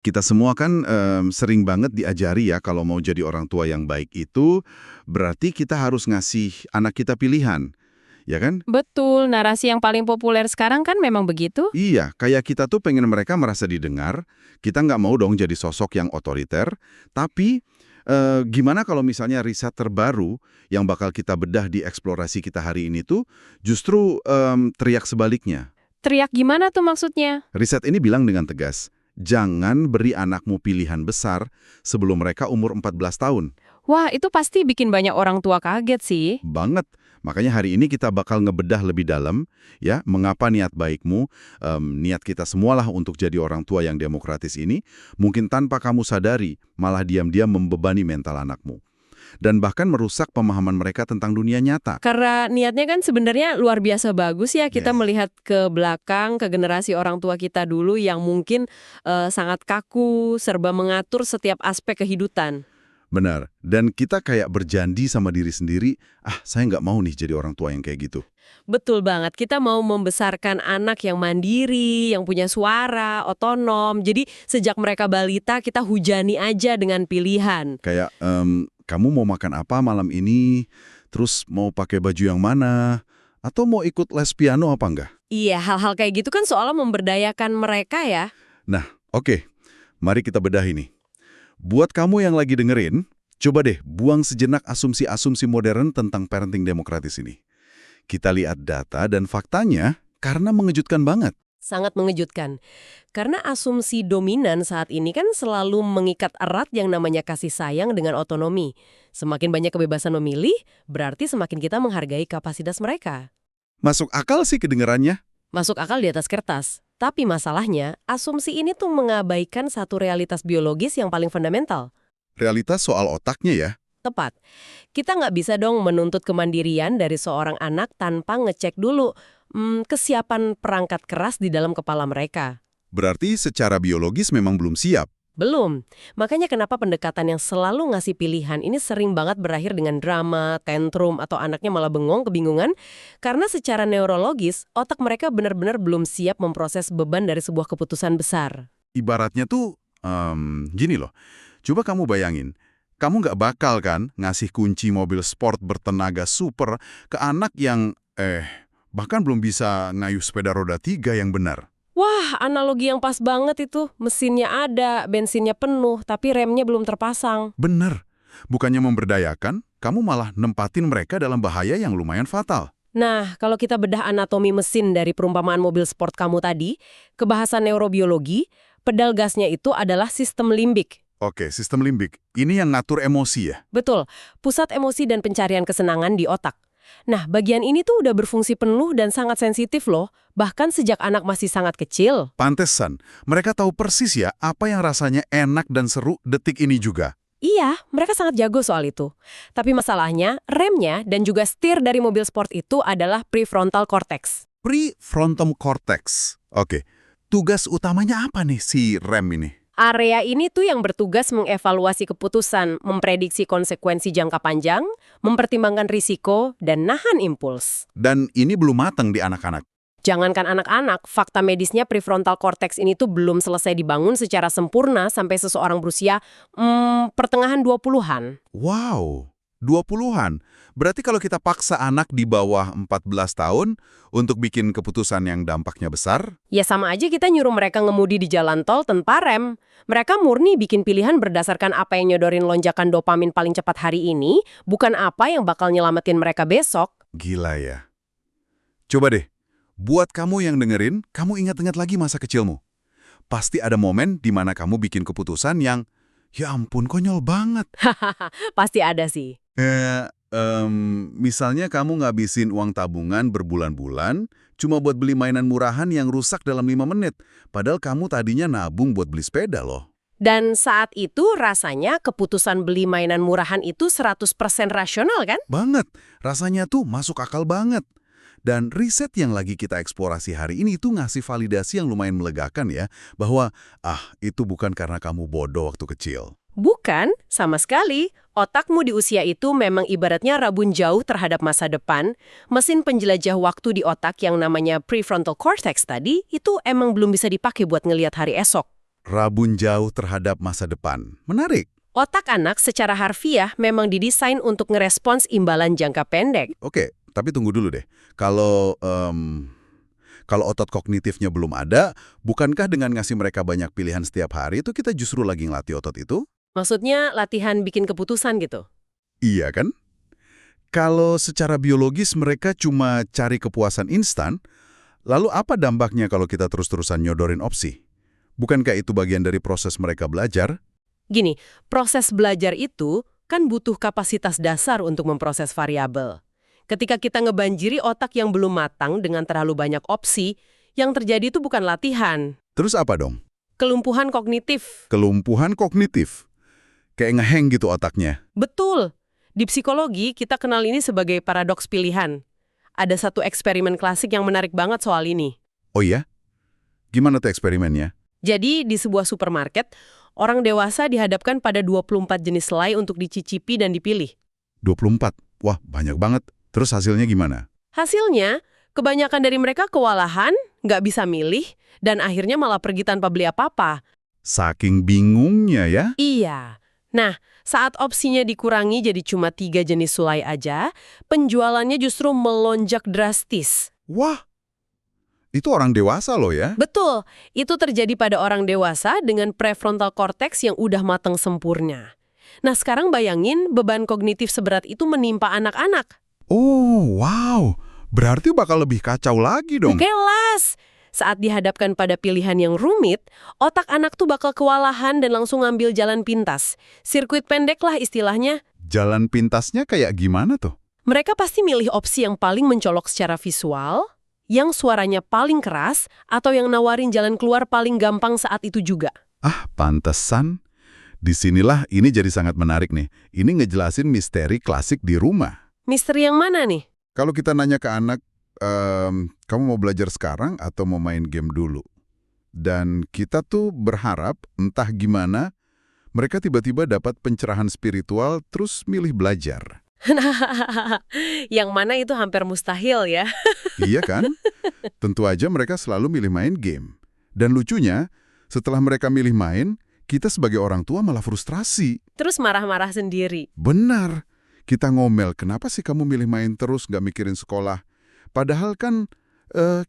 Kita semua kan sering banget diajari ya kalau mau jadi orang tua yang baik itu berarti kita harus ngasih anak kita pilihan, ya kan? Betul, narasi yang paling populer sekarang kan memang begitu. Iya, kayak kita tuh pengen mereka merasa didengar, kita nggak mau dong jadi sosok yang otoriter, tapi gimana kalau misalnya riset terbaru yang bakal kita bedah di eksplorasi kita hari ini tuh justru teriak sebaliknya. Teriak gimana tuh maksudnya? Riset ini bilang dengan tegas, jangan beri anakmu pilihan besar sebelum mereka umur 14 tahun. Wah, itu pasti bikin banyak orang tua kaget sih. Banget. Makanya hari ini kita bakal ngebedah lebih dalam, ya, mengapa niat baikmu, niat kita semualah untuk jadi orang tua yang demokratis ini, mungkin tanpa kamu sadari, malah diam-diam membebani mental anakmu. Dan bahkan merusak pemahaman mereka tentang dunia nyata. Karena niatnya kan sebenarnya luar biasa bagus ya kita Yes. melihat ke belakang, ke generasi orang tua kita dulu yang mungkin sangat kaku, serba mengatur setiap aspek kehidupan. Benar. Dan kita kayak berjanji sama diri sendiri, saya nggak mau nih jadi orang tua yang kayak gitu. Betul banget, kita mau membesarkan anak yang mandiri, yang punya suara, otonom. Jadi sejak mereka balita kita hujani aja dengan pilihan. Kayak, kamu mau makan apa malam ini? Terus mau pakai baju yang mana? Atau mau ikut les piano apa enggak? Iya, hal-hal kayak gitu kan seolah memberdayakan mereka ya. Nah, oke. Mari kita bedah ini. Buat kamu yang lagi dengerin, coba deh buang sejenak asumsi-asumsi modern tentang parenting demokratis ini. Kita lihat data dan faktanya karena mengejutkan banget. Sangat mengejutkan. Karena asumsi dominan saat ini kan selalu mengikat erat yang namanya kasih sayang dengan otonomi. Semakin banyak kebebasan memilih, berarti semakin kita menghargai kapasitas mereka. Masuk akal sih kedengarannya. Masuk akal di atas kertas. Tapi masalahnya, asumsi ini tuh mengabaikan satu realitas biologis yang paling fundamental. Realitas soal otaknya ya. Tepat. Kita nggak bisa dong menuntut kemandirian dari seorang anak tanpa ngecek dulu kesiapan perangkat keras di dalam kepala mereka. Berarti secara biologis memang belum siap. Belum. Makanya kenapa pendekatan yang selalu ngasih pilihan ini sering banget berakhir dengan drama, tantrum, atau anaknya malah bengong, kebingungan. Karena secara neurologis, otak mereka benar-benar belum siap memproses beban dari sebuah keputusan besar. Ibaratnya tuh, gini loh. Coba kamu bayangin, kamu nggak bakal kan ngasih kunci mobil sport bertenaga super ke anak yang, bahkan belum bisa ngayuh sepeda roda 3 yang benar. Wah, analogi yang pas banget itu. Mesinnya ada, bensinnya penuh, tapi remnya belum terpasang. Bener. Bukannya memberdayakan, kamu malah nempatin mereka dalam bahaya yang lumayan fatal. Nah, kalau kita bedah anatomi mesin dari perumpamaan mobil sport kamu tadi, ke bahasan neurobiologi, pedal gasnya itu adalah sistem limbik. Oke, sistem limbik. Ini yang ngatur emosi ya? Betul, pusat emosi dan pencarian kesenangan di otak. Nah, bagian ini tuh udah berfungsi penuh dan sangat sensitif loh, bahkan sejak anak masih sangat kecil. Pantesan, mereka tahu persis ya apa yang rasanya enak dan seru detik ini juga. Iya, mereka sangat jago soal itu. Tapi masalahnya, remnya dan juga setir dari mobil sport itu adalah prefrontal cortex. Prefrontal cortex. Oke, tugas utamanya apa nih si rem ini? Area ini tuh yang bertugas mengevaluasi keputusan, memprediksi konsekuensi jangka panjang, mempertimbangkan risiko, dan nahan impuls. Dan ini belum matang di anak-anak. Jangankan anak-anak, fakta medisnya prefrontal cortex ini tuh belum selesai dibangun secara sempurna sampai seseorang berusia pertengahan 20-an. Wow, 20-an. Berarti kalau kita paksa anak di bawah 14 tahun untuk bikin keputusan yang dampaknya besar, Ya sama aja kita nyuruh mereka ngemudi di jalan tol tanpa rem. Mereka murni bikin pilihan berdasarkan apa yang nyodorin lonjakan dopamin paling cepat hari ini, bukan apa yang bakal nyelamatin mereka besok. gila ya. Coba deh, buat kamu yang dengerin, kamu ingat-ingat lagi masa kecilmu. Pasti ada momen di mana kamu bikin keputusan yang, ya ampun konyol banget. Pasti ada sih. Misalnya kamu ngabisin uang tabungan berbulan-bulan cuma buat beli mainan murahan yang rusak dalam 5 menit. Padahal kamu tadinya nabung buat beli sepeda loh. Dan saat itu rasanya keputusan beli mainan murahan itu 100% rasional kan? Banget. Rasanya tuh masuk akal banget. Dan riset yang lagi kita eksplorasi hari ini tuh ngasih validasi yang lumayan melegakan ya. Bahwa, itu bukan karena kamu bodoh waktu kecil. Bukan, sama sekali. Otakmu di usia itu memang ibaratnya rabun jauh terhadap masa depan. Mesin penjelajah waktu di otak yang namanya prefrontal cortex tadi, itu emang belum bisa dipakai buat ngelihat hari esok. Rabun jauh terhadap masa depan. Menarik. Otak anak secara harfiah memang didesain untuk ngerespons imbalan jangka pendek. Oke, tapi tunggu dulu deh. Kalau otot kognitifnya belum ada, bukankah dengan ngasih mereka banyak pilihan setiap hari itu kita justru lagi ngelatih otot itu? Maksudnya latihan bikin keputusan gitu. Iya kan? Kalau secara biologis mereka cuma cari kepuasan instan, lalu apa dampaknya kalau kita terus-terusan nyodorin opsi? Bukankah itu bagian dari proses mereka belajar? Gini, proses belajar itu kan butuh kapasitas dasar untuk memproses variabel. Ketika kita ngebanjiri otak yang belum matang dengan terlalu banyak opsi, yang terjadi itu bukan latihan. Terus apa dong? Kelumpuhan kognitif. Kelumpuhan kognitif. Kayak ngeheng gitu otaknya. Betul. Di psikologi, kita kenal ini sebagai paradoks pilihan. Ada satu eksperimen klasik yang menarik banget soal ini. Oh iya? Gimana tuh eksperimennya? Jadi, di sebuah supermarket, orang dewasa dihadapkan pada 24 jenis selai untuk dicicipi dan dipilih. 24. Wah, banyak banget. Terus hasilnya gimana? Hasilnya, kebanyakan dari mereka kewalahan, nggak bisa milih, dan akhirnya malah pergi tanpa beli apa-apa. Saking bingungnya ya? Iya. Nah, saat opsinya dikurangi jadi cuma 3 jenis sulai aja, penjualannya justru melonjak drastis. Wah, itu orang dewasa loh ya? Betul, itu terjadi pada orang dewasa dengan prefrontal cortex yang udah matang sempurna. Nah, sekarang bayangin beban kognitif seberat itu menimpa anak-anak. Oh, wow. Berarti bakal lebih kacau lagi dong. Kelas! Saat dihadapkan pada pilihan yang rumit, otak anak tuh bakal kewalahan dan langsung ngambil jalan pintas. Sirkuit pendek lah istilahnya. Jalan pintasnya kayak gimana tuh? Mereka pasti milih opsi yang paling mencolok secara visual, yang suaranya paling keras, atau yang nawarin jalan keluar paling gampang saat itu juga. Ah, pantesan. Disinilah ini jadi sangat menarik nih. Ini ngejelasin misteri klasik di rumah. Misteri yang mana nih? Kalau kita nanya ke anak, kamu mau belajar sekarang atau mau main game dulu? Dan kita tuh berharap entah gimana, mereka tiba-tiba dapat pencerahan spiritual terus milih belajar. Yang mana itu hampir mustahil ya. Iya kan? Tentu aja mereka selalu milih main game. Dan lucunya, setelah mereka milih main, kita sebagai orang tua malah frustrasi. Terus marah-marah sendiri. Benar. Kita ngomel, kenapa sih kamu milih main terus nggak mikirin sekolah? Padahal kan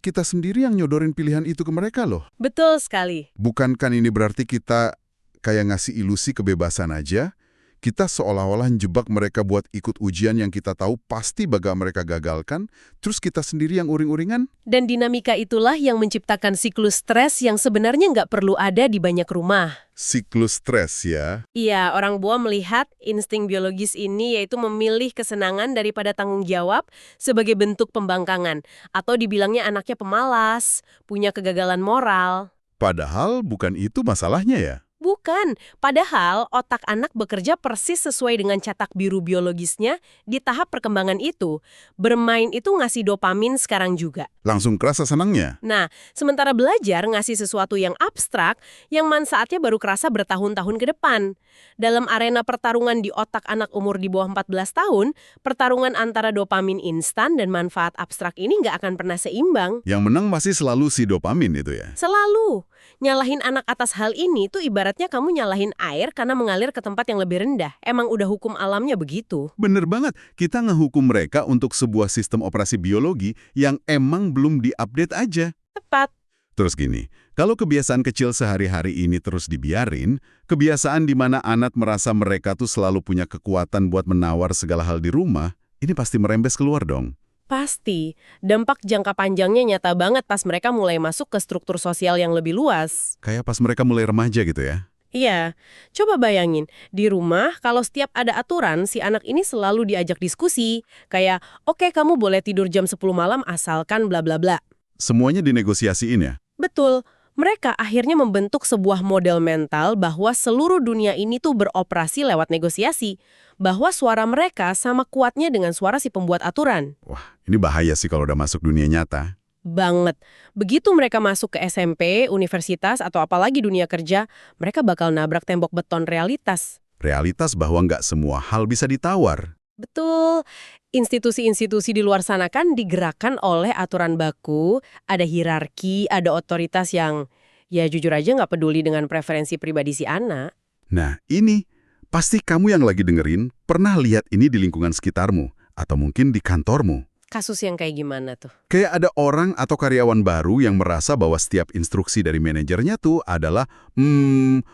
kita sendiri yang nyodorin pilihan itu ke mereka loh. Betul sekali. Bukankah ini berarti kita kayak ngasih ilusi kebebasan aja? Kita seolah-olah jebak mereka buat ikut ujian yang kita tahu pasti bakal mereka gagalkan, terus kita sendiri yang uring-uringan? Dan dinamika itulah yang menciptakan siklus stres yang sebenarnya nggak perlu ada di banyak rumah. Siklus stres ya? Iya, orang tua melihat insting biologis ini yaitu memilih kesenangan daripada tanggung jawab sebagai bentuk pembangkangan. Atau dibilangnya anaknya pemalas, punya kegagalan moral. Padahal bukan itu masalahnya ya? Bukan, padahal otak anak bekerja persis sesuai dengan cetak biru biologisnya di tahap perkembangan itu. Bermain itu ngasih dopamin sekarang juga. Langsung kerasa senangnya? Nah, sementara belajar ngasih sesuatu yang abstrak, yang manfaatnya baru kerasa bertahun-tahun ke depan. Dalam arena pertarungan di otak anak umur di bawah 14 tahun, pertarungan antara dopamin instan dan manfaat abstrak ini nggak akan pernah seimbang. Yang menang masih selalu si dopamin itu ya? Selalu. Nyalahin anak atas hal ini tuh ibaratnya kamu nyalahin air karena mengalir ke tempat yang lebih rendah. Emang udah hukum alamnya begitu. Bener banget, kita ngehukum mereka untuk sebuah sistem operasi biologi yang emang belum diupdate aja. Tepat. Terus gini, kalau kebiasaan kecil sehari-hari ini terus dibiarin, kebiasaan di mana anak merasa mereka tuh selalu punya kekuatan buat menawar segala hal di rumah, ini pasti merembes keluar dong. Pasti. Dampak jangka panjangnya nyata banget pas mereka mulai masuk ke struktur sosial yang lebih luas. Kayak pas mereka mulai remaja gitu ya. Iya, coba bayangin, di rumah kalau setiap ada aturan, si anak ini selalu diajak diskusi. Kayak, oke, kamu boleh tidur jam 10 malam asalkan bla bla bla. Semuanya dinegosiasiin ya? Betul, mereka akhirnya membentuk sebuah model mental bahwa seluruh dunia ini tuh beroperasi lewat negosiasi. Bahwa suara mereka sama kuatnya dengan suara si pembuat aturan. Wah, ini bahaya sih kalau udah masuk dunia nyata. Banget. Begitu mereka masuk ke SMP, universitas, atau apalagi dunia kerja, mereka bakal nabrak tembok beton realitas. Realitas bahwa nggak semua hal bisa ditawar. Betul. Institusi-institusi di luar sana kan digerakkan oleh aturan baku, ada hierarki, ada otoritas yang Ya jujur aja nggak peduli dengan preferensi pribadi si anak. Nah, ini pasti kamu yang lagi dengerin pernah lihat ini di lingkungan sekitarmu atau mungkin di kantormu. Kasus yang kayak gimana tuh? Kayak ada orang atau karyawan baru yang merasa bahwa setiap instruksi dari manajernya tuh adalah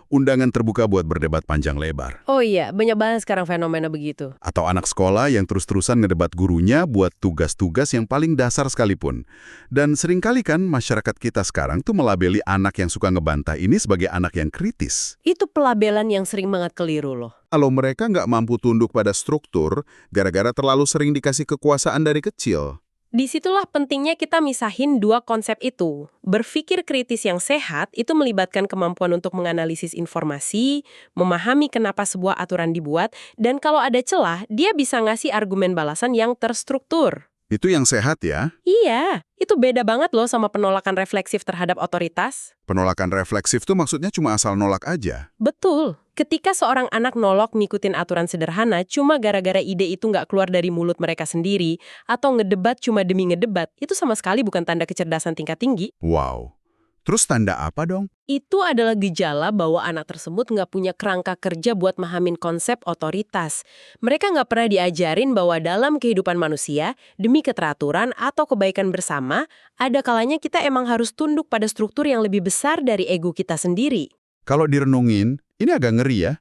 undangan terbuka buat berdebat panjang lebar. Oh iya, banyak banget sekarang fenomena begitu. Atau anak sekolah yang terus-terusan ngedebat gurunya buat tugas-tugas yang paling dasar sekalipun. Dan seringkali kan masyarakat kita sekarang tuh melabeli anak yang suka ngebantah ini sebagai anak yang kritis. Itu pelabelan yang sering banget keliru loh. Kalau mereka nggak mampu tunduk pada struktur, gara-gara terlalu sering dikasih kekuasaan dari kecil. Disitulah pentingnya kita misahin dua konsep itu. Berpikir kritis yang sehat itu melibatkan kemampuan untuk menganalisis informasi, memahami kenapa sebuah aturan dibuat, dan kalau ada celah, dia bisa ngasih argumen balasan yang terstruktur. Itu yang sehat ya. Iya, itu beda banget loh sama penolakan refleksif terhadap otoritas. Penolakan refleksif tuh maksudnya cuma asal nolak aja. Betul. Ketika seorang anak nolak ngikutin aturan sederhana cuma gara-gara ide itu nggak keluar dari mulut mereka sendiri, atau ngedebat cuma demi ngedebat, itu sama sekali bukan tanda kecerdasan tingkat tinggi. Wow. Terus tanda apa dong? Itu adalah gejala bahwa anak tersebut nggak punya kerangka kerja buat mahamin konsep otoritas. Mereka nggak pernah diajarin bahwa dalam kehidupan manusia, demi keteraturan atau kebaikan bersama, ada kalanya kita emang harus tunduk pada struktur yang lebih besar dari ego kita sendiri. Kalau direnungin, ini agak ngeri ya.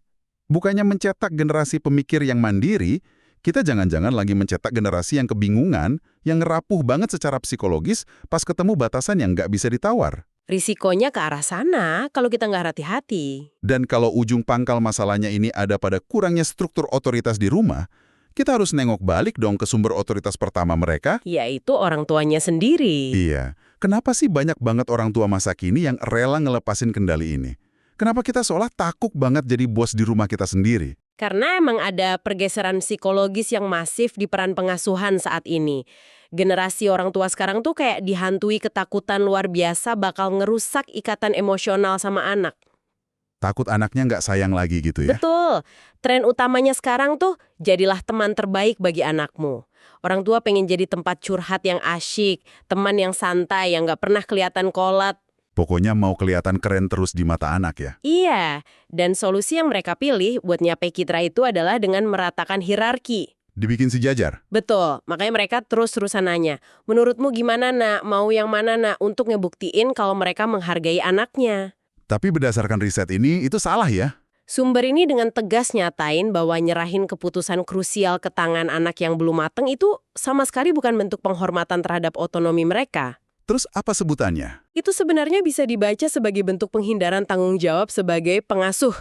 Bukannya mencetak generasi pemikir yang mandiri, kita jangan-jangan lagi mencetak generasi yang kebingungan, yang rapuh banget secara psikologis pas ketemu batasan yang nggak bisa ditawar. Risikonya ke arah sana kalau kita nggak hati-hati. Dan kalau ujung pangkal masalahnya ini ada pada kurangnya struktur otoritas di rumah, kita harus nengok balik dong ke sumber otoritas pertama mereka. Yaitu orang tuanya sendiri. Iya, kenapa sih banyak banget orang tua masa kini yang rela ngelepasin kendali ini? Kenapa kita seolah takut banget jadi bos di rumah kita sendiri? Karena emang ada pergeseran psikologis yang masif di peran pengasuhan saat ini. Generasi orang tua sekarang tuh kayak dihantui ketakutan luar biasa bakal ngerusak ikatan emosional sama anak. Takut anaknya nggak sayang lagi gitu ya? Betul. Tren utamanya sekarang tuh jadilah teman terbaik bagi anakmu. Orang tua pengen jadi tempat curhat yang asyik, teman yang santai, yang nggak pernah kelihatan kolot. Pokoknya mau kelihatan keren terus di mata anak ya? Iya, dan solusi yang mereka pilih buat nyapai citra itu adalah dengan meratakan hierarki. Dibikin sejajar? Betul, makanya mereka terus-terusan nanya, menurutmu gimana nak, mau yang mana nak, untuk ngebuktiin kalau mereka menghargai anaknya. Tapi berdasarkan riset ini, itu salah ya? Sumber ini dengan tegas nyatain bahwa nyerahin keputusan krusial ke tangan anak yang belum mateng itu sama sekali bukan bentuk penghormatan terhadap otonomi mereka. Terus apa sebutannya? Itu sebenarnya bisa dibaca sebagai bentuk penghindaran tanggung jawab sebagai pengasuh.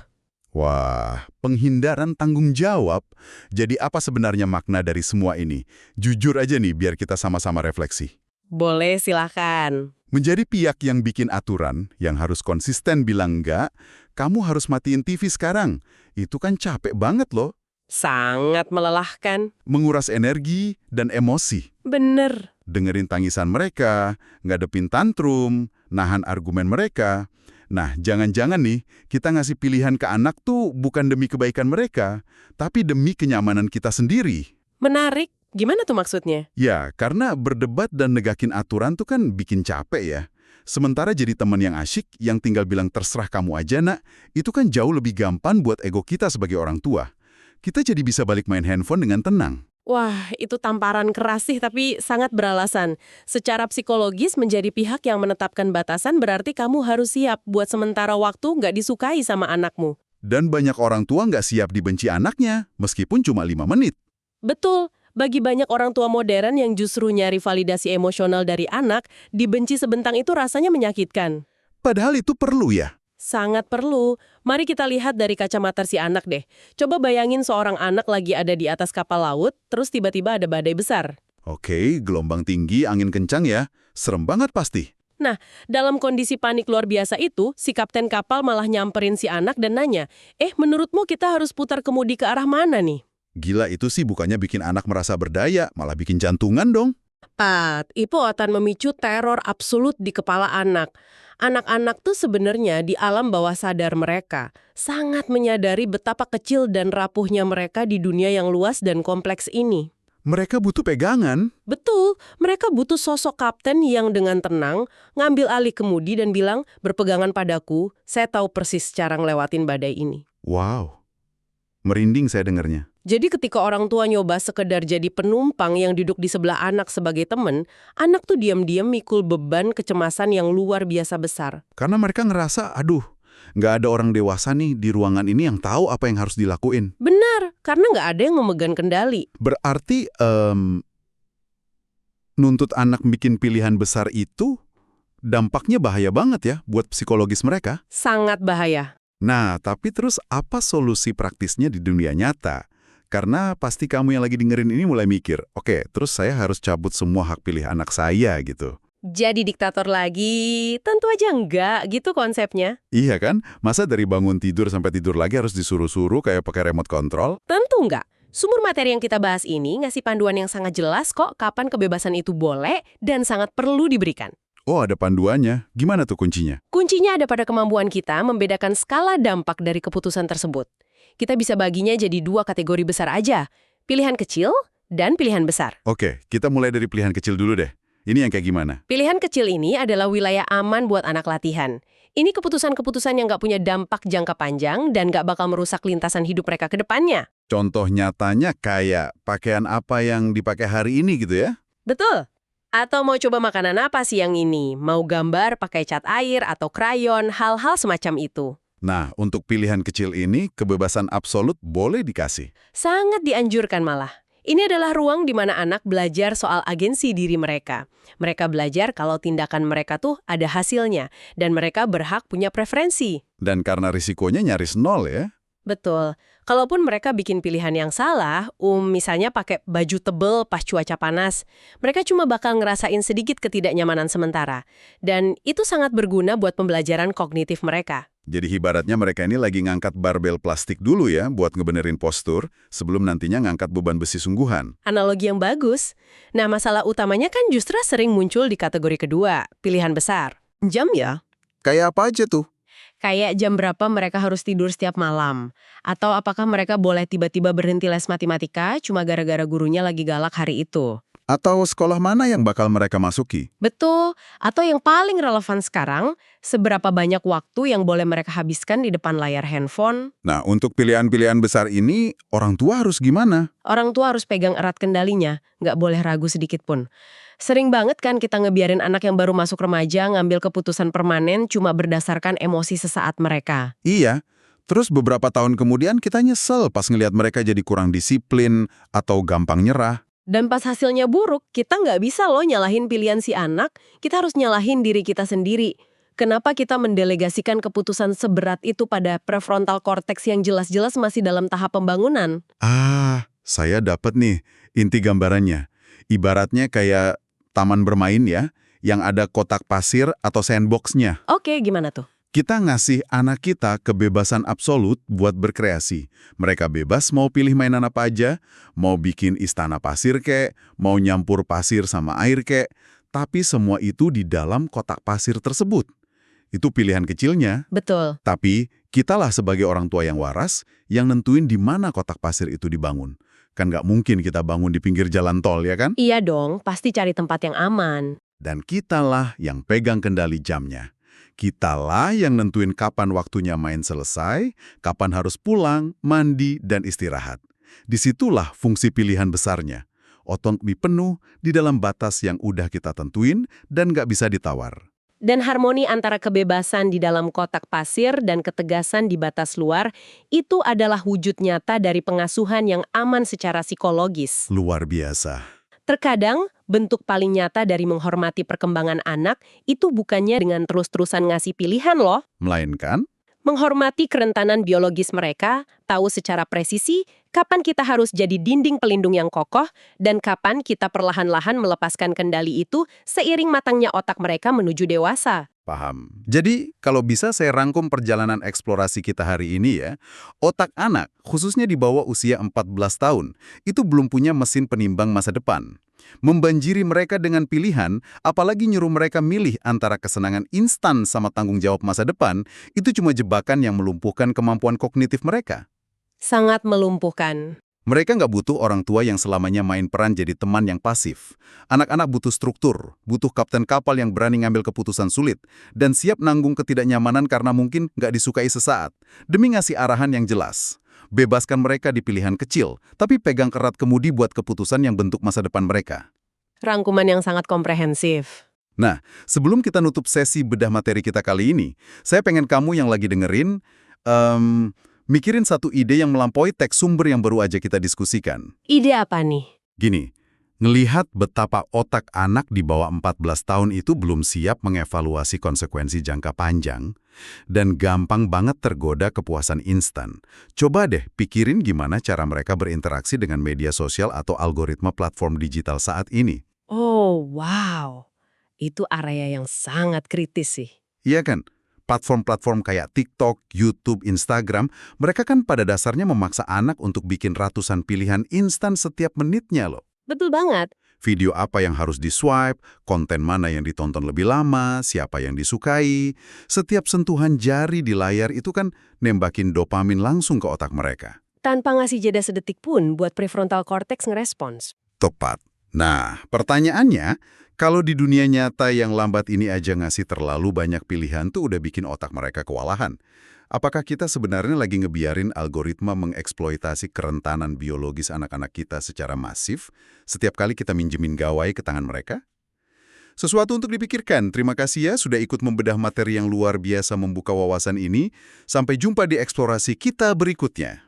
Wah, penghindaran tanggung jawab. Jadi apa sebenarnya makna dari semua ini? Jujur aja nih, biar kita sama-sama refleksi. Boleh, silakan. Menjadi pihak yang bikin aturan, yang harus konsisten bilang enggak, kamu harus matiin TV sekarang. Itu kan capek banget loh. Sangat melelahkan. Menguras energi dan emosi. Bener. Dengerin tangisan mereka, ngadepin tantrum, nahan argumen mereka. Nah, jangan-jangan nih, kita ngasih pilihan ke anak tuh bukan demi kebaikan mereka, tapi demi kenyamanan kita sendiri. Menarik. Gimana tuh maksudnya? Ya, karena berdebat dan negakin aturan tuh kan bikin capek ya. Sementara jadi teman yang asyik, yang tinggal bilang terserah kamu aja nak, itu kan jauh lebih gampang buat ego kita sebagai orang tua. Kita jadi bisa balik main handphone dengan tenang. Wah, itu tamparan keras sih tapi sangat beralasan. Secara psikologis menjadi pihak yang menetapkan batasan berarti kamu harus siap buat sementara waktu nggak disukai sama anakmu. Dan banyak orang tua nggak siap dibenci anaknya, meskipun cuma 5 menit. Betul, bagi banyak orang tua modern yang justru nyari validasi emosional dari anak, dibenci sebentang itu rasanya menyakitkan. Padahal itu perlu ya. Sangat perlu. Mari kita lihat dari kacamata si anak deh. Coba bayangin seorang anak lagi ada di atas kapal laut, terus tiba-tiba ada badai besar. Oke, gelombang tinggi, angin kencang ya. Serem banget pasti. Nah, dalam kondisi panik luar biasa itu, si kapten kapal malah nyamperin si anak dan nanya, menurutmu kita harus putar kemudi ke arah mana nih? Gila, itu sih bukannya bikin anak merasa berdaya, malah bikin jantungan dong. Tepat, itu akan memicu teror absolut di kepala anak. Anak-anak tuh sebenarnya di alam bawah sadar mereka sangat menyadari betapa kecil dan rapuhnya mereka di dunia yang luas dan kompleks ini. Mereka butuh pegangan. Betul, mereka butuh sosok kapten yang dengan tenang ngambil alih kemudi dan bilang, berpegangan padaku, saya tahu persis cara ngelewatin badai ini. Wow, merinding saya dengarnya. Jadi ketika orang tua nyoba sekedar jadi penumpang yang duduk di sebelah anak sebagai teman, anak tuh diam-diam mikul beban kecemasan yang luar biasa besar. Karena mereka ngerasa, aduh, nggak ada orang dewasa nih di ruangan ini yang tahu apa yang harus dilakuin. Benar, karena nggak ada yang memegang kendali. Berarti nuntut anak bikin pilihan besar itu dampaknya bahaya banget ya buat psikologis mereka. Sangat bahaya. Nah, tapi terus apa solusi praktisnya di dunia nyata? Karena pasti kamu yang lagi dengerin ini mulai mikir, oke, terus saya harus cabut semua hak pilih anak saya gitu. Jadi diktator lagi? Tentu aja enggak, gitu konsepnya. Iya kan? Masa dari bangun tidur sampai tidur lagi harus disuruh-suruh kayak pakai remote control? Tentu enggak. Sumber materi yang kita bahas ini ngasih panduan yang sangat jelas kok kapan kebebasan itu boleh dan sangat perlu diberikan. Oh, ada panduannya. Gimana tuh kuncinya? Kuncinya ada pada kemampuan kita membedakan skala dampak dari keputusan tersebut. Kita bisa baginya jadi 2 kategori besar aja, pilihan kecil dan pilihan besar. Oke, kita mulai dari pilihan kecil dulu deh. Ini yang kayak gimana? Pilihan kecil ini adalah wilayah aman buat anak latihan. Ini keputusan-keputusan yang nggak punya dampak jangka panjang dan nggak bakal merusak lintasan hidup mereka ke depannya. Contoh nyatanya kayak pakaian apa yang dipakai hari ini gitu ya? Betul. Atau mau coba makanan apa siang ini? Mau gambar pakai cat air atau krayon, hal-hal semacam itu. Nah, untuk pilihan kecil ini, kebebasan absolut boleh dikasih. Sangat dianjurkan malah. Ini adalah ruang di mana anak belajar soal agensi diri mereka. Mereka belajar kalau tindakan mereka tuh ada hasilnya, dan mereka berhak punya preferensi. Dan karena risikonya nyaris nol ya. Betul. Kalaupun mereka bikin pilihan yang salah, misalnya pakai baju tebel pas cuaca panas, mereka cuma bakal ngerasain sedikit ketidaknyamanan sementara. Dan itu sangat berguna buat pembelajaran kognitif mereka. Jadi ibaratnya mereka ini lagi ngangkat barbel plastik dulu ya buat ngebenerin postur sebelum nantinya ngangkat beban besi sungguhan. Analogi yang bagus. Nah, masalah utamanya kan justru sering muncul di kategori kedua, pilihan besar. Jam ya? Kayak apa aja tuh? Kayak jam berapa mereka harus tidur setiap malam. Atau apakah mereka boleh tiba-tiba berhenti les matematika cuma gara-gara gurunya lagi galak hari itu. Atau sekolah mana yang bakal mereka masuki? Betul. Atau yang paling relevan sekarang, seberapa banyak waktu yang boleh mereka habiskan di depan layar handphone. Nah, untuk pilihan-pilihan besar ini, orang tua harus gimana? Orang tua harus pegang erat kendalinya, nggak boleh ragu sedikit pun. Sering banget kan kita ngebiarin anak yang baru masuk remaja ngambil keputusan permanen cuma berdasarkan emosi sesaat mereka. Iya. Terus beberapa tahun kemudian kita nyesel pas ngelihat mereka jadi kurang disiplin atau gampang nyerah. Dan pas hasilnya buruk, kita nggak bisa loh nyalahin pilihan si anak, kita harus nyalahin diri kita sendiri. Kenapa kita mendelegasikan keputusan seberat itu pada prefrontal cortex yang jelas-jelas masih dalam tahap pembangunan? Ah, saya dapat nih inti gambarannya. Ibaratnya kayak taman bermain ya, yang ada kotak pasir atau sandbox-nya. Oke, gimana tuh? Kita ngasih anak kita kebebasan absolut buat berkreasi. Mereka bebas mau pilih mainan apa aja, mau bikin istana pasir kek, mau nyampur pasir sama air kek, tapi semua itu di dalam kotak pasir tersebut. Itu pilihan kecilnya. Betul. Tapi kitalah sebagai orang tua yang waras yang nentuin di mana kotak pasir itu dibangun. Kan nggak mungkin kita bangun di pinggir jalan tol, ya kan? Iya dong, pasti cari tempat yang aman. Dan kitalah yang pegang kendali jamnya. Kitalah yang nentuin kapan waktunya main selesai, kapan harus pulang, mandi, dan istirahat. Disitulah fungsi pilihan besarnya. Otonomi penuh di dalam batas yang udah kita tentuin dan nggak bisa ditawar. Dan harmoni antara kebebasan di dalam kotak pasir dan ketegasan di batas luar, itu adalah wujud nyata dari pengasuhan yang aman secara psikologis. Luar biasa. Terkadang, bentuk paling nyata dari menghormati perkembangan anak itu bukannya dengan terus-terusan ngasih pilihan loh. Melainkan, Menghormati kerentanan biologis mereka, tahu secara presisi kapan kita harus jadi dinding pelindung yang kokoh dan kapan kita perlahan-lahan melepaskan kendali itu seiring matangnya otak mereka menuju dewasa. paham. Jadi, kalau bisa saya rangkum perjalanan eksplorasi kita hari ini ya, otak anak, khususnya di bawah usia 14 tahun, itu belum punya mesin penimbang masa depan. Membanjiri mereka dengan pilihan, apalagi nyuruh mereka milih antara kesenangan instan sama tanggung jawab masa depan, itu cuma jebakan yang melumpuhkan kemampuan kognitif mereka. Sangat melumpuhkan. Mereka nggak butuh orang tua yang selamanya main peran jadi teman yang pasif. Anak-anak butuh struktur, butuh kapten kapal yang berani ngambil keputusan sulit, dan siap nanggung ketidaknyamanan karena mungkin nggak disukai sesaat, demi ngasih arahan yang jelas. Bebaskan mereka di pilihan kecil, tapi pegang erat kemudi buat keputusan yang bentuk masa depan mereka. Rangkuman yang sangat komprehensif. Nah, sebelum kita nutup sesi bedah materi kita kali ini, saya pengen kamu yang lagi dengerin, mikirin satu ide yang melampaui teks sumber yang baru aja kita diskusikan. Ide apa nih? Gini, ngelihat betapa otak anak di bawah 14 tahun itu belum siap mengevaluasi konsekuensi jangka panjang, dan gampang banget tergoda kepuasan instan. Coba deh pikirin gimana cara mereka berinteraksi dengan media sosial atau algoritma platform digital saat ini. Oh, wow. Itu area yang sangat kritis sih. Iya kan? Platform-platform kayak TikTok, YouTube, Instagram, mereka kan pada dasarnya memaksa anak untuk bikin ratusan pilihan instan setiap menitnya loh. Betul banget. Video apa yang harus di-swipe, konten mana yang ditonton lebih lama, siapa yang disukai. Setiap sentuhan jari di layar itu kan nembakin dopamin langsung ke otak mereka. Tanpa ngasih jeda sedetik pun buat prefrontal cortex ngerespons. Tepat. Nah, pertanyaannya, kalau di dunia nyata yang lambat ini aja ngasih terlalu banyak pilihan tuh udah bikin otak mereka kewalahan. Apakah kita sebenarnya lagi ngebiarin algoritma mengeksploitasi kerentanan biologis anak-anak kita secara masif setiap kali kita minjemin gawai ke tangan mereka? Sesuatu untuk dipikirkan. Terima kasih ya sudah ikut membedah materi yang luar biasa membuka wawasan ini. Sampai jumpa di eksplorasi kita berikutnya.